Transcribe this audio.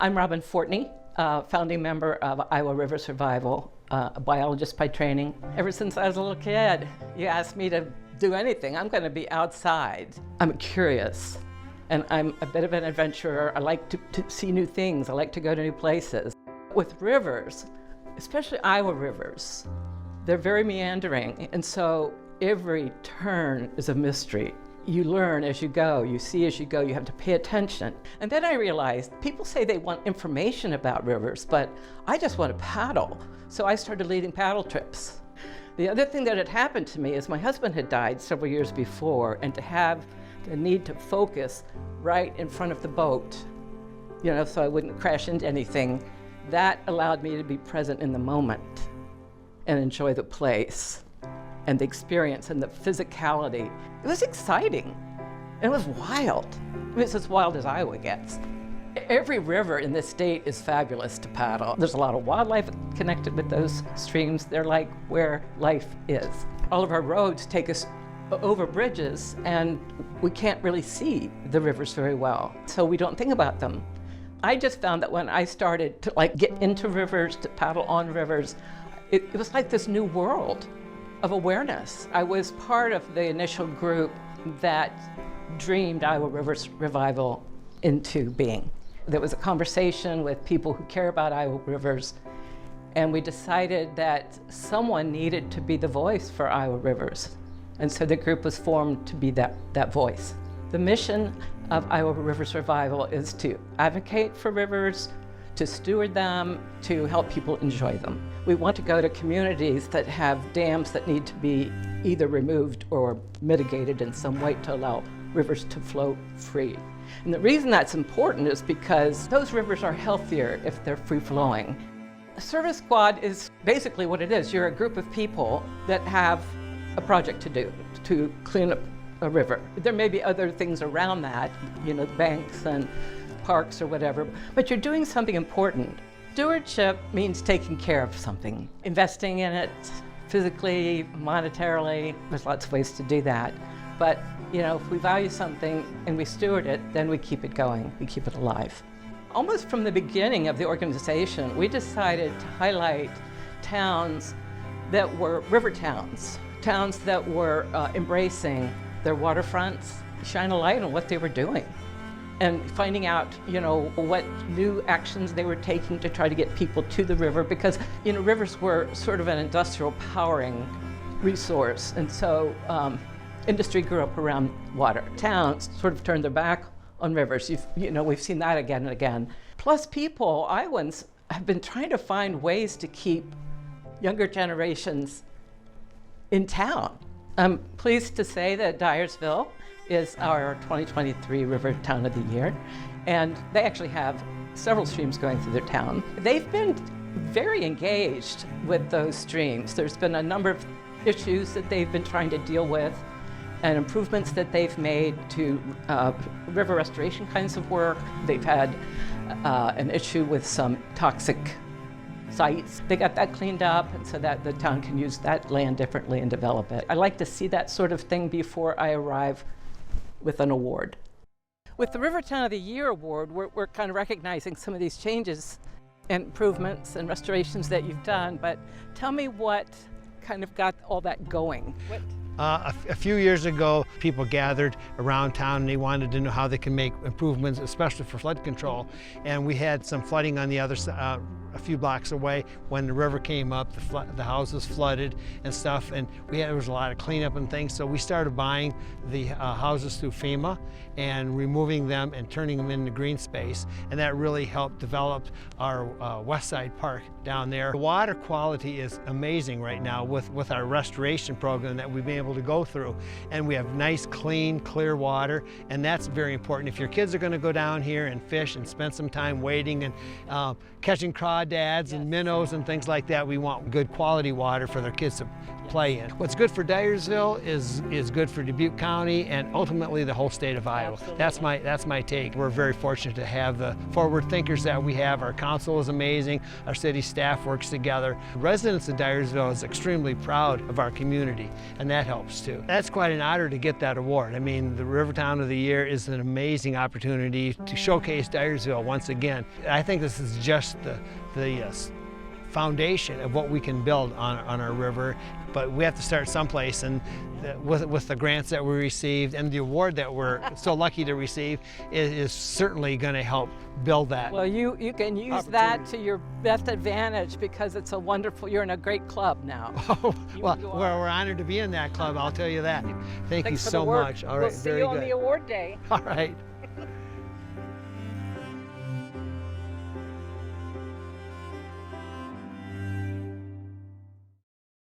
I'm Robin Fortney, founding member of Iowa River Survival, a biologist by training. Ever since I was a little kid, you ask me to do anything, I'm going to be outside. I'm curious, and I'm a bit of an adventurer. I like to see new things. I like to go to new places. With rivers, especially Iowa rivers, they're very meandering, and so every turn is a mystery. You learn as you go, you see as you go, you have to pay attention. And then I realized people say they want information about rivers, but I just want to paddle. So I started leading paddle trips. The other thing that had happened to me is my husband had died several years before, and to have the need to focus right in front of the boat, so I wouldn't crash into anything, that allowed me to be present in the moment and enjoy the place and the experience and the physicality. It was exciting. It was wild. It's as wild as Iowa gets. Every river in this state is fabulous to paddle. There's a lot of wildlife connected with those streams. They're like where life is. All of our roads take us over bridges, and we can't really see the rivers very well, so we don't think about them. I just found that when I started to get into rivers, to paddle on rivers, it was like this new world of awareness. I was part of the initial group that dreamed Iowa River Revival into being. There was a conversation with people who care about Iowa rivers, and we decided that someone needed to be the voice for Iowa rivers. And so the group was formed to be that voice. The mission of Iowa River Survival is to advocate for rivers, to steward them, to help people enjoy them. We want to go to communities that have dams that need to be either removed or mitigated in some way to allow rivers to flow free. And the reason that's important is because those rivers are healthier if they're free-flowing. A service squad is basically what it is. You're a group of people that have a project to do, to clean up a river. There may be other things around that, banks and parks or whatever, but you're doing something important. Stewardship means taking care of something, investing in it physically, monetarily. There's lots of ways to do that. But if we value something and we steward it, then we keep it going, we keep it alive. Almost from the beginning of the organization, we decided to highlight towns that were river towns, towns that were embracing their waterfronts, shine a light on what they were doing, and finding out, what new actions they were taking to try to get people to the river, because, rivers were sort of an industrial powering resource, and so industry grew up around water. Towns sort of turned their back on rivers. We've seen that again and again. Plus people, Iowans, have been trying to find ways to keep younger generations in town. I'm pleased to say that Dyersville is our 2023 River Town of the Year, and they actually have several streams going through their town. They've been very engaged with those streams. There's been a number of issues that they've been trying to deal with and improvements that they've made to river restoration kinds of work. They've had an issue with some toxic sites. They got that cleaned up, and so that the town can use that land differently and develop it. I like to see that sort of thing before I arrive with an award. With the River Town of the Year award, we're kind of recognizing some of these changes and improvements and restorations that you've done, but tell me what kind of got all that going. A few years ago, people gathered around town and they wanted to know how they can make improvements, especially for flood control. And we had some flooding on the other side, a few blocks away. When the river came up, the houses flooded and stuff, and there was a lot of cleanup and things. So we started buying the houses through FEMA and removing them and turning them into green space. And that really helped develop our West Side Park down there. The water quality is amazing right now with our restoration program that we've been able to go through. And we have nice, clean, clear water, and that's very important. If your kids are going to go down here and fish and spend some time wading and catching crawdads crawdads and minnows and things like that. We want good quality water for their kids to play in. What's good for Dyersville is good for Dubuque County and ultimately the whole state of Iowa. Absolutely. That's my take. We're very fortunate to have the forward thinkers that we have. Our council is amazing. Our city staff works together. Residents of Dyersville is extremely proud of our community, and that helps too. That's quite an honor to get that award. I mean, the Rivertown of the Year is an amazing opportunity to showcase Dyersville once again. I think this is just the foundation of what we can build on our river, but we have to start someplace, and with the grants that we received and the award that we're so lucky to receive is certainly going to help build that. Well, you can use that to your best advantage because it's a wonderful, you're in a great club now. Oh, well, you we're honored to be in that club, I'll tell you that. Thank you Thanks for so the work. much. All right, we'll see very you good. on the award day. All right.